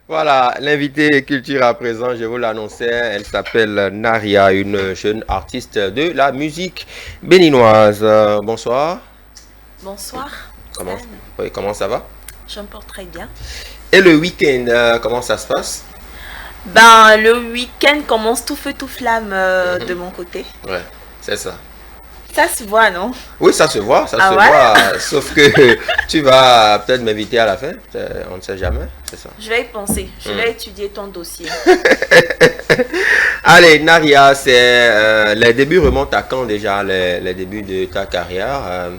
Voilà, l'invité culture à présent, je vous l'annonçais, elle s'appelle Naria, une jeune artiste de la musique béninoise. Bonsoir. Bonsoir, Comment, Stan. oui, comment ça va? Je me porte très bien. Et le week-end, comment ça se passe? Ben, le week-end commence tout feu, tout flamme de mon côté. Ouais, c'est ça. Ça se voit, non? Oui, ça se voit, ça Ah se ouais? voit. Sauf que tu vas peut-être m'inviter à la fin, on ne sait jamais, c'est ça. Je vais y penser. Je vais étudier ton dossier. Allez, Naria, les débuts remontent à quand déjà, les débuts de ta carrière?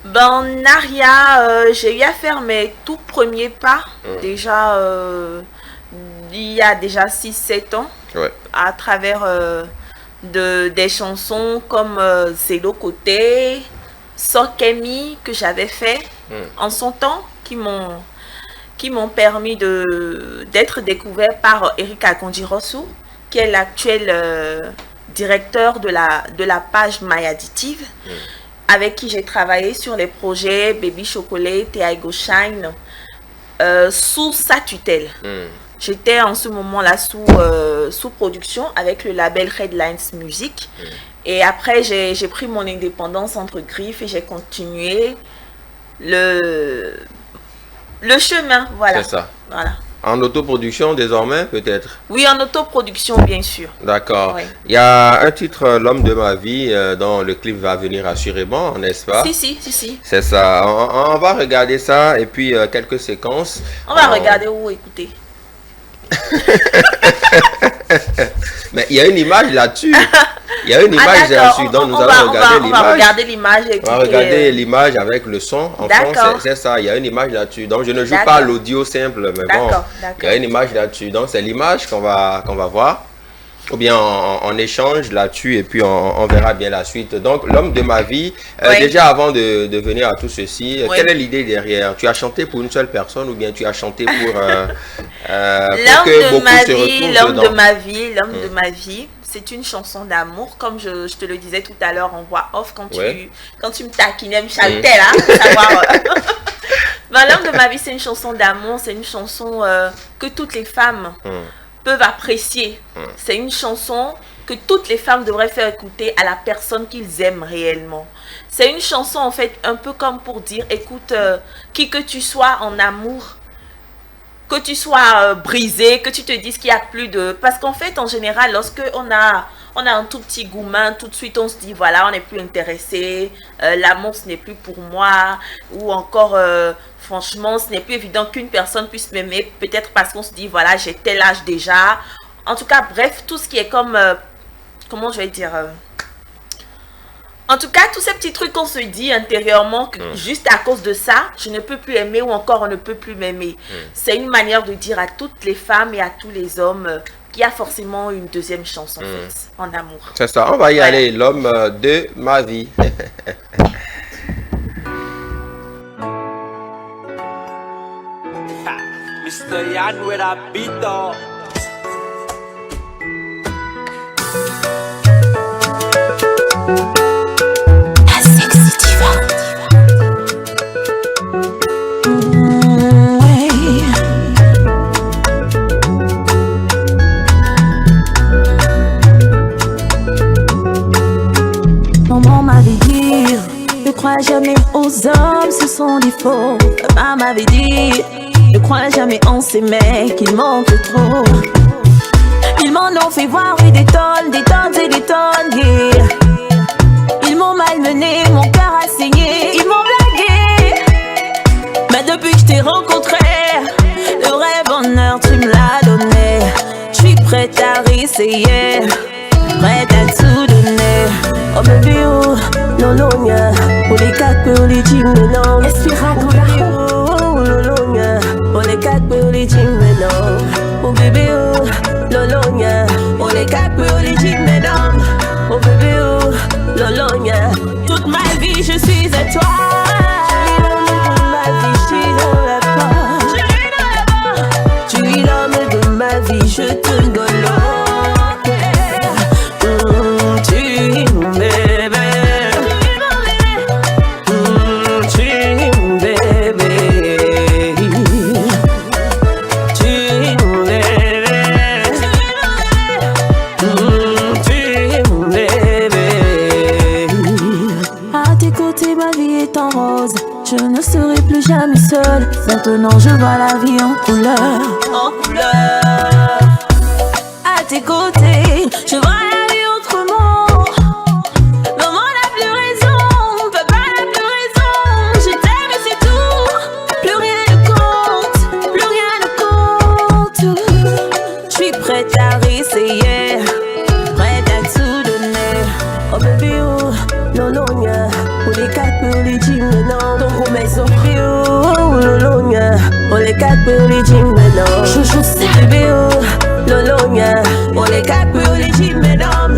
Ben, Naria, j'ai eu à faire mes tout premiers pas. Déjà, il y a déjà 6 7 ans. Ouais. À travers des chansons comme Zélo Côté, Sokemi que j'avais fait en son temps qui m'ont permis d'être découvert par Eric Akondirosu, qui est l'actuel directeur de la page My Additive, avec qui j'ai travaillé sur les projets Baby Chocolate et I Go Shine sous sa tutelle. J'étais en ce moment-là sous production avec le label Headlines Music. Et après, j'ai pris mon indépendance entre griffes et j'ai continué le chemin. Voilà. C'est ça. Voilà. En autoproduction désormais, peut-être? Oui, en autoproduction, bien sûr. D'accord. Oui. Il y a un titre, L'homme de ma vie, dont le clip va venir assurément, n'est-ce pas? Si. C'est ça. On va regarder ça et puis quelques séquences. On va regarder ou écouter. Mais il y a une image là-dessus. Il y a une image là-dessus. Donc nous allons regarder l'image. On va regarder l'image. On va regarder l'image avec le son. En fond, c'est ça. Il y a une image là-dessus. Donc je ne joue pas l'audio simple, mais bon, il y a une image là-dessus. Donc c'est l'image qu'on va voir. Ou bien on échange là-dessus et puis on verra bien la suite. Donc, l'homme de ma vie, déjà avant de venir à tout ceci, quelle est l'idée derrière? Tu as chanté pour une seule personne ou bien tu as chanté pour que beaucoup se retrouvent dedans? L'homme de ma vie, c'est une chanson d'amour, comme je te le disais tout à l'heure en voix off, quand tu me taquinais, me chantais là, savoir... Ben, l'homme de ma vie, c'est une chanson d'amour, c'est une chanson que toutes les femmes... peuvent apprécier. C'est une chanson que toutes les femmes devraient faire écouter à la personne qu'ils aiment réellement. C'est une chanson en fait un peu comme pour dire, écoute, qui que tu sois en amour, que tu sois brisé, que tu te dises qu'il n'y a plus de... Parce qu'en fait, en général, lorsque on a un tout petit gourmand, tout de suite on se dit, voilà, on n'est plus intéressé, l'amour ce n'est plus pour moi, ou encore... franchement, ce n'est plus évident qu'une personne puisse m'aimer, peut-être parce qu'on se dit, voilà, j'ai tel âge déjà. En tout cas, bref, tout ce qui est comme, comment je vais dire, en tout cas, tous ces petits trucs qu'on se dit intérieurement, que juste à cause de ça, je ne peux plus aimer ou encore on ne peut plus m'aimer. C'est une manière de dire à toutes les femmes et à tous les hommes qu'il y a forcément une deuxième chance en fait, en amour. C'est ça, on va y aller, l'homme de ma vie. Mr. Yan with a beat up. La sexy diva. Maman m'avait dit, ne crois jamais aux hommes, ce sont des faux. Papa m'avait dit, ne crois jamais en ces mecs, ils mentent trop. Ils m'en ont fait voir des tonnes et des tonnes, yeah. Ils m'ont malmené, mon cœur a saigné, ils m'ont blagué. Mais depuis que je t'ai rencontré, le rêve en heure tu me l'as donné. Je suis prête à réessayer, prête à tout donner. Oh baby oh, lolonia, pour les quatre pour les jeans, non. Oh lolonia, pour les quatre pour les jeans, non. Oh baby oh, lolonia, pour les quatre pour les jeans, non. Oh baby oh, lolonia, toute ma vie je suis à toi. Tu es l'homme de ma vie, je te donne l'eau. ne serai plus jamais seule. Maintenant je vois la vie en couleur. En couleur. À tes côtés, je vois la vie autrement. Maman n'a plus raison, papa n'a plus raison. Je t'aime et c'est tout. Plus rien ne compte, plus rien ne compte. Je suis prête à réessayer, prête à tout donner. Oh baby oh, lolonia, oh les quatre pour les jeans maintenant. Ton gros maison, baby oh, lolonia, oh les quatre pour les jeans maintenant. Chouchou c'est baby oh, lolonia, oh les quatre pour les jeans maintenant.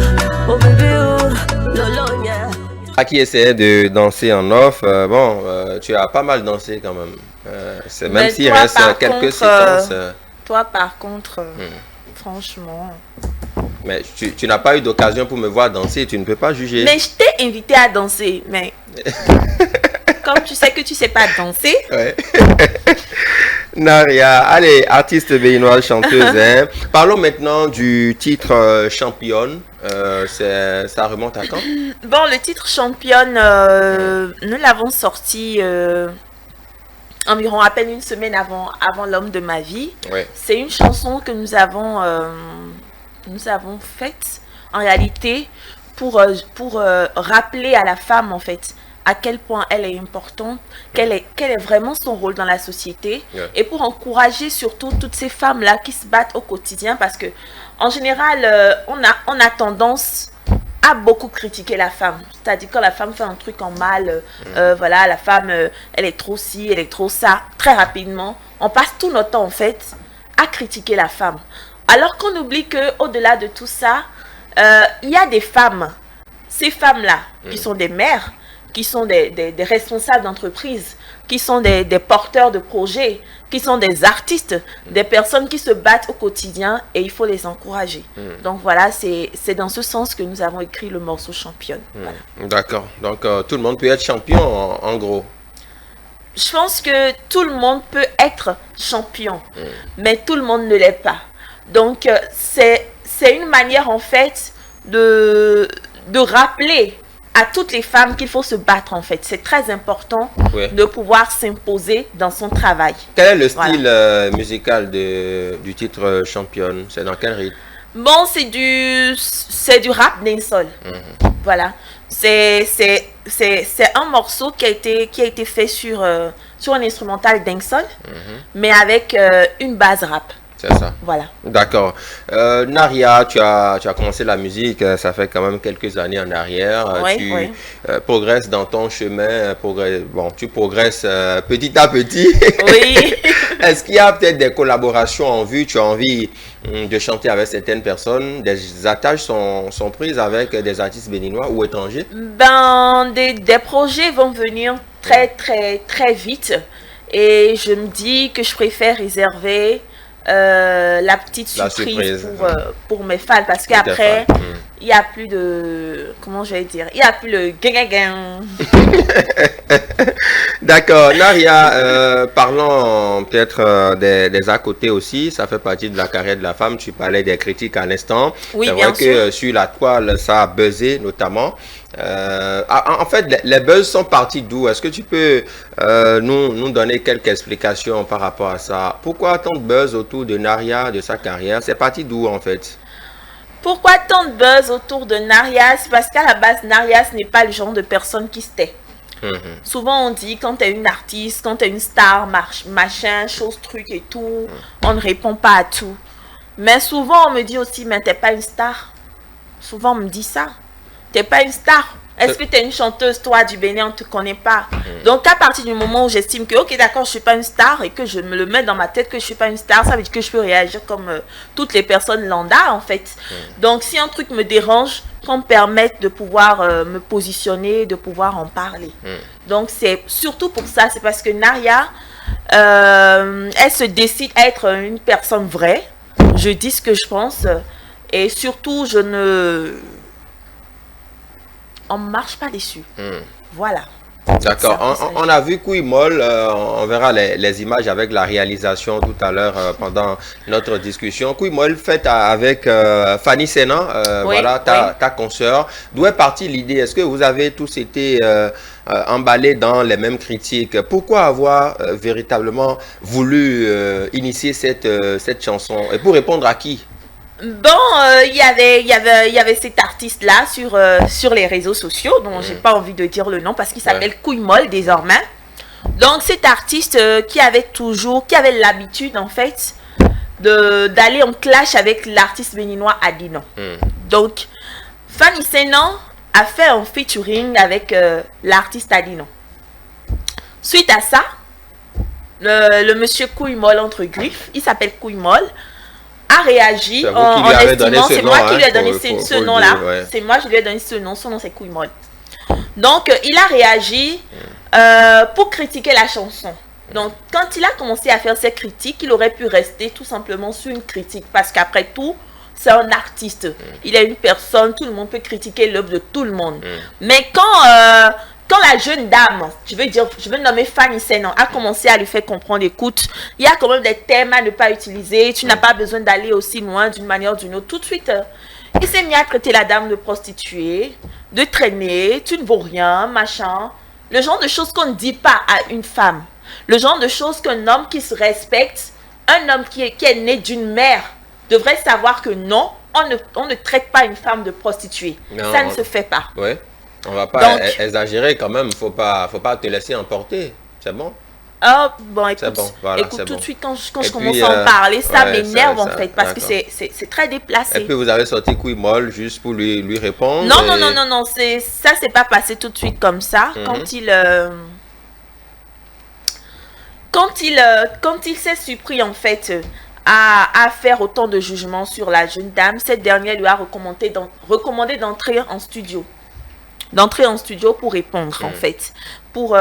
Oh baby oh, lolonia. Qui essayait de danser en off, tu as pas mal dansé quand même. Même s'il reste quelques séquences. Toi par contre, franchement... Mais tu n'as pas eu d'occasion pour me voir danser, tu ne peux pas juger. Mais je t'ai invité à danser, mais comme tu sais que tu sais pas danser. Ouais. Naria, allez, artiste béninoise, chanteuse. Hein. Parlons maintenant du titre Championne. Ça remonte à quand? Bon, le titre Championne, nous l'avons sorti environ à peine une semaine avant L'homme de ma vie. Ouais. C'est une chanson que nous avons faite en réalité pour rappeler à la femme en fait à quel point elle est importante, quel est vraiment son rôle dans la société, et pour encourager surtout toutes ces femmes là qui se battent au quotidien, parce que en général on a tendance à beaucoup critiquer la femme, c'est-à-dire quand la femme fait un truc en mal, voilà, la femme elle est trop ci, elle est trop ça, très rapidement on passe tout notre temps en fait à critiquer la femme. Alors qu'on oublie qu'au-delà de tout ça, il y a des femmes, ces femmes-là, qui sont des mères, qui sont des responsables d'entreprise, qui sont des porteurs de projets, qui sont des artistes, des personnes qui se battent au quotidien et il faut les encourager. Donc voilà, c'est dans ce sens que nous avons écrit le morceau Championne. Voilà. D'accord, donc tout le monde peut être champion en gros. Je pense que tout le monde peut être champion, mais tout le monde ne l'est pas. Donc, c'est une manière, en fait, de rappeler à toutes les femmes qu'il faut se battre, en fait. C'est très important de pouvoir s'imposer dans son travail. Quel est le style musical du titre Championne? C'est dans quel rythme? Bon, c'est du rap dancehall. Voilà. C'est un morceau qui a été fait sur un instrumental dancehall, mais avec une base rap. C'est ça. Voilà. D'accord. Naria, tu as commencé la musique, ça fait quand même quelques années en arrière. Tu progresses dans ton chemin. Tu progresses petit à petit. Oui. Est-ce qu'il y a peut-être des collaborations en vue? Tu as envie de chanter avec certaines personnes? Des attaches sont prises avec des artistes béninois ou étrangers? Des projets vont venir très, très, très vite. Et je me dis que je préfère réserver la petite surprise pour mes fans, parce qu'après il n'y a plus de, comment je vais dire, il n'y a plus le gain. D'accord. Naria, parlons peut-être des à côté aussi, ça fait partie de la carrière de la femme. Tu parlais des critiques à l'instant. Oui, c'est vrai que sur la toile ça a buzzé notamment. En fait, les buzz sont partis d'où? Est-ce que tu peux nous donner quelques explications par rapport à ça? Pourquoi tant de buzz autour de Naria, de sa carrière? C'est parti d'où en fait? Pourquoi tant de buzz autour de Naria? C'est parce qu'à la base, Naria, ce n'est pas le genre de personne qui se tait. Souvent, on dit quand tu es une artiste, quand tu es une star, machin, chose, truc et tout, on ne répond pas à tout. Mais souvent, on me dit aussi, mais t'es pas une star. Souvent, on me dit ça. T'es pas une star. Est-ce que tu es une chanteuse, toi, du Bénin, on ne te connaît pas? Donc, à partir du moment où j'estime que, ok, d'accord, je ne suis pas une star et que je me le mets dans ma tête que je ne suis pas une star, ça veut dire que je peux réagir comme toutes les personnes lambda, en fait. Donc, si un truc me dérange, qu'on me permette de pouvoir me positionner, de pouvoir en parler. Donc, c'est surtout pour ça. C'est parce que Naria, elle se décide à être une personne vraie. Je dis ce que je pense. Et surtout, on ne marche pas dessus. Voilà. D'accord. On a vu Kouimol, on verra les images avec la réalisation tout à l'heure pendant notre discussion. Kouimol fait avec Fanny Sénan, voilà, ta consoeur. D'où est partie l'idée? Est-ce que vous avez tous été emballés dans les mêmes critiques? Pourquoi avoir véritablement voulu initier cette chanson? Et pour répondre à qui? Bon, il y avait cet artiste-là sur les réseaux sociaux, dont j'ai pas envie de dire le nom parce qu'il s'appelle Kouimol désormais. Donc cet artiste qui avait l'habitude en fait d'aller en clash avec l'artiste béninois Adino. Donc Fanny Sénan a fait un featuring avec l'artiste Adino. Suite à ça, le monsieur Kouimol entre griffes, il s'appelle Kouimol, a réagi en estimant, c'est moi qui lui ai donné ce nom-là. C'est moi, je lui ai donné ce nom. Son nom, c'est Kouimol. Donc, il a réagi pour critiquer la chanson. Donc, quand il a commencé à faire ses critiques, il aurait pu rester tout simplement sur une critique. Parce qu'après tout, c'est un artiste. Il est une personne, tout le monde peut critiquer l'œuvre de tout le monde. Mais quand la jeune dame, je veux nommer Fanny Sénan, a commencé à lui faire comprendre, écoute, il y a quand même des thèmes à ne pas utiliser, tu n'as pas besoin d'aller aussi loin d'une manière ou d'une autre. Tout de suite, il s'est mis à traiter la dame de prostituée, de traîner, tu ne vaux rien, machin. Le genre de choses qu'on ne dit pas à une femme. Le genre de choses qu'un homme qui se respecte, un homme qui est né d'une mère, devrait savoir que non, on ne traite pas une femme de prostituée. Non, ça ne se fait pas. Ouais. On va pas exagérer quand même, faut pas te laisser emporter, c'est bon? Ah bon, écoute, bon, voilà, écoute tout bon. de suite quand je commence à en parler, ça m'énerve en fait, parce que c'est très déplacé. Et puis vous avez sorti Kouimol juste pour lui répondre? Non, ça s'est pas passé tout de suite comme ça. Quand il s'est surpris en fait à faire autant de jugements sur la jeune dame, cette dernière lui a recommandé d'entrer en studio. Pour répondre en fait, pour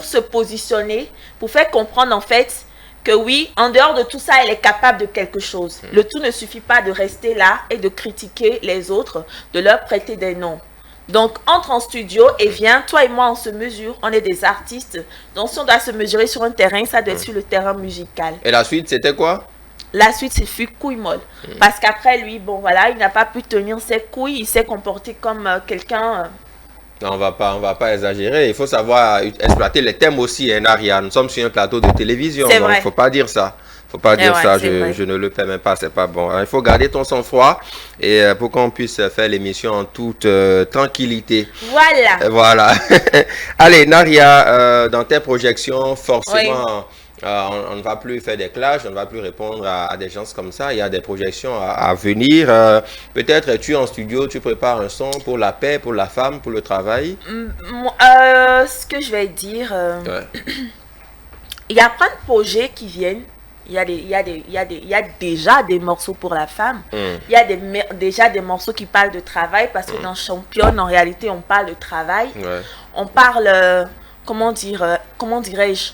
se positionner, pour faire comprendre en fait que oui, en dehors de tout ça, elle est capable de quelque chose. Le tout ne suffit pas de rester là et de critiquer les autres, de leur prêter des noms. Donc entre en studio et viens, toi et moi on se mesure, on est des artistes, donc si on doit se mesurer sur un terrain, ça doit être sur le terrain musical. Et la suite c'était quoi? La suite, c'est fut Kouimol. Parce qu'après, lui, bon, voilà, il n'a pas pu tenir ses couilles. Il s'est comporté comme quelqu'un... Non, on va pas exagérer. Il faut savoir exploiter les thèmes aussi, hein, Naria. Nous sommes sur un plateau de télévision. Donc, il ne faut pas dire ça. Faut pas dire ça. Je ne le permets pas. C'est pas bon. Il faut garder ton sang-froid et pour qu'on puisse faire l'émission en toute tranquillité. Voilà. Voilà. Allez, Naria, dans tes projections, forcément... Oui. On ne va plus faire des clashs, on ne va plus répondre à des gens comme ça. Il y a des projections à venir. Peut-être es-tu en studio, tu prépares un son pour la paix, pour la femme, pour le travail. Ce que je vais dire, il y a plein de projets qui viennent. Il y a déjà des morceaux pour la femme. Il y a déjà des morceaux qui parlent de travail parce que dans Championne, en réalité, on parle de travail. On parle, comment dirais-je,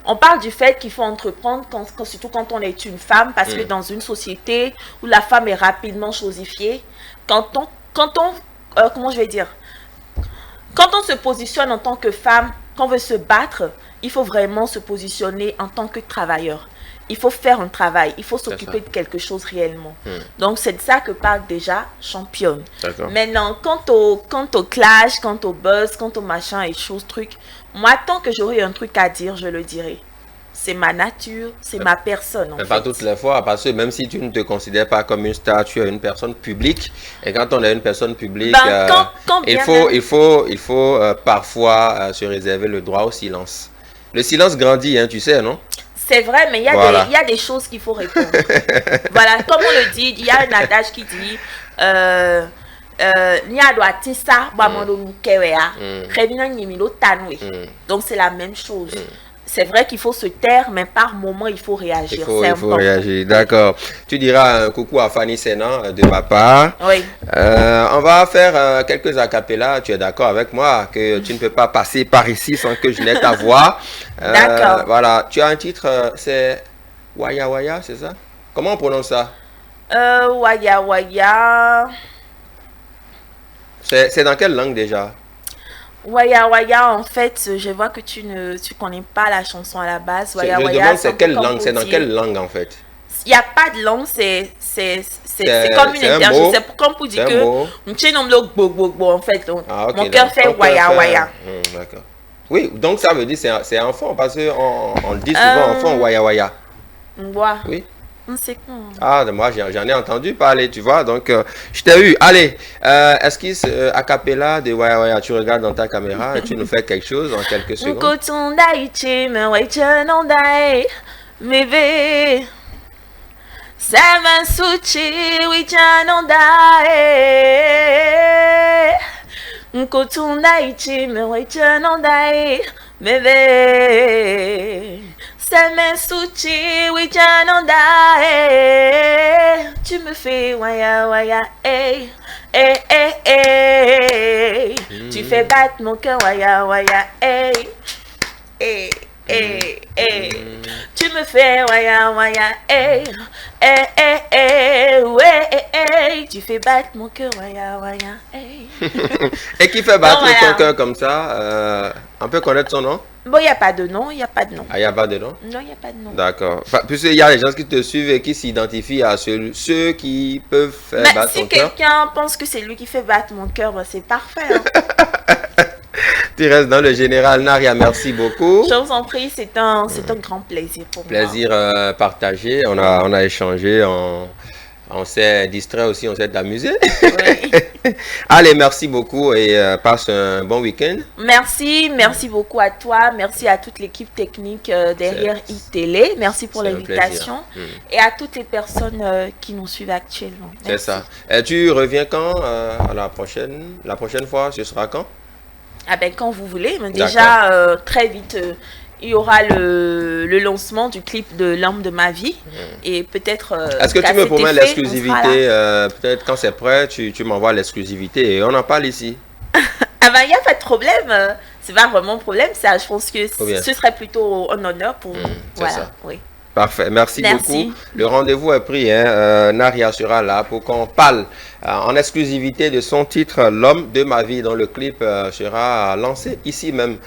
on parle du fait qu'il faut entreprendre, surtout quand on est une femme, parce que dans une société où la femme est rapidement chosifiée, quand on se positionne en tant que femme, qu'on veut se battre, il faut vraiment se positionner en tant que travailleur. Il faut faire un travail, il faut s'occuper de quelque chose réellement. Donc c'est de ça que parle déjà Championne. Maintenant, quant au clash, quant au buzz, quant au machin et choses, trucs, moi tant que j'aurai un truc à dire, je le dirai. C'est ma nature, c'est ma personne. Mais pas toutes les fois, parce que même si tu ne te considères pas comme une star, tu es une personne publique. Et quand on est une personne publique, il faut parfois se réserver le droit au silence. Le silence grandit, hein, tu sais, non? C'est vrai, mais il y a des choses qu'il faut répondre. Voilà, comme on le dit, il y a un adage qui dit donc c'est la même chose. C'est vrai qu'il faut se taire, mais par moment, il faut réagir. Il faut réagir, d'accord. Tu diras un coucou à Fanny Sénan de ma part. Oui. On va faire quelques acapellas. Tu es d'accord avec moi que tu ne peux pas passer par ici sans que je n'ai ta voix. D'accord. Voilà. Tu as un titre, c'est Waya Waya, c'est ça? Comment on prononce ça? Waya Waya. C'est dans quelle langue déjà? Waya Waya, en fait, je vois que tu connais pas la chanson à la base. Waya Je Waya, demande c'est quelle langue, c'est dans quelle langue en fait? Il n'y a pas de langue, c'est comme une interview. C'est comme pour dire que en fait. Donc, mon cœur fait Waya Waya. D'accord. Oui, donc ça veut dire c'est enfant parce qu'on dit souvent enfant Waya Waya. Oui. Ah, moi j'en ai entendu parler, tu vois, donc je t'ai eu. Allez, esquisse a cappella de Waya Waya, tu regardes dans ta caméra et tu nous fais quelque chose en quelques secondes. Tu me fais waya waya, hey, hey, hey, hey. Tu fais battre mon cœur, waya waya, hey, hey, hey, hey. Tu me fais waya waya, hey, hey, hey, hey, ouais, hey, hey. Tu fais battre mon cœur, waya waya, hey. Et qui fait battre ton cœur comme ça, on peut connaître son nom? Bon, il n'y a pas de nom, il n'y a pas de nom. Ah, il n'y a pas de nom? Non, il n'y a pas de nom. D'accord. Puisqu'il y a des gens qui te suivent et qui s'identifient à ceux qui peuvent faire battre ton cœur. Si quelqu'un pense que c'est lui qui fait battre mon cœur, bah, c'est parfait. Hein. Tu restes dans le général. Naria, merci beaucoup. Je vous en prie, c'est un grand plaisir pour moi. Plaisir partagé. On a échangé, on s'est distrait aussi, on s'est amusé. Oui. Allez, merci beaucoup et passe un bon week-end. Merci beaucoup à toi. Merci à toute l'équipe technique derrière iTélé. Merci pour l'invitation. Et à toutes les personnes qui nous suivent actuellement. C'est ça. Et tu reviens quand à la prochaine fois, ce sera quand? Ah ben quand vous voulez. Mais déjà, très vite... il y aura le lancement du clip de L'homme de ma vie. Et peut-être... Est-ce que tu me promets l'exclusivité? Peut-être quand c'est prêt, tu m'envoies l'exclusivité et on en parle ici. Ah ben, il n'y a pas de problème. C'est pas vraiment un problème, ça. Je pense que ce serait plutôt un honneur pour vous. Voilà, ça. Oui. Parfait, merci beaucoup. Le rendez-vous est pris. Naria sera là pour qu'on parle en exclusivité de son titre L'homme de ma vie, dont le clip sera lancé ici même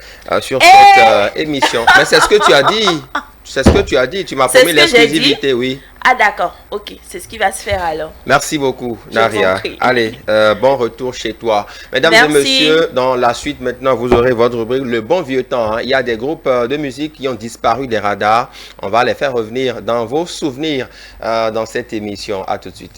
sur cette émission. Mais c'est ce que tu as dit. C'est ce que tu as dit. Tu m'as promis l'exclusivité, oui. Ah d'accord, ok, c'est ce qui va se faire alors. Merci beaucoup, Naria. Allez, bon retour chez toi. Mesdames et messieurs, dans la suite maintenant, vous aurez votre rubrique Le bon vieux temps. Hein. Il y a des groupes de musique qui ont disparu des radars. On va les faire revenir dans vos souvenirs dans cette émission. À tout de suite.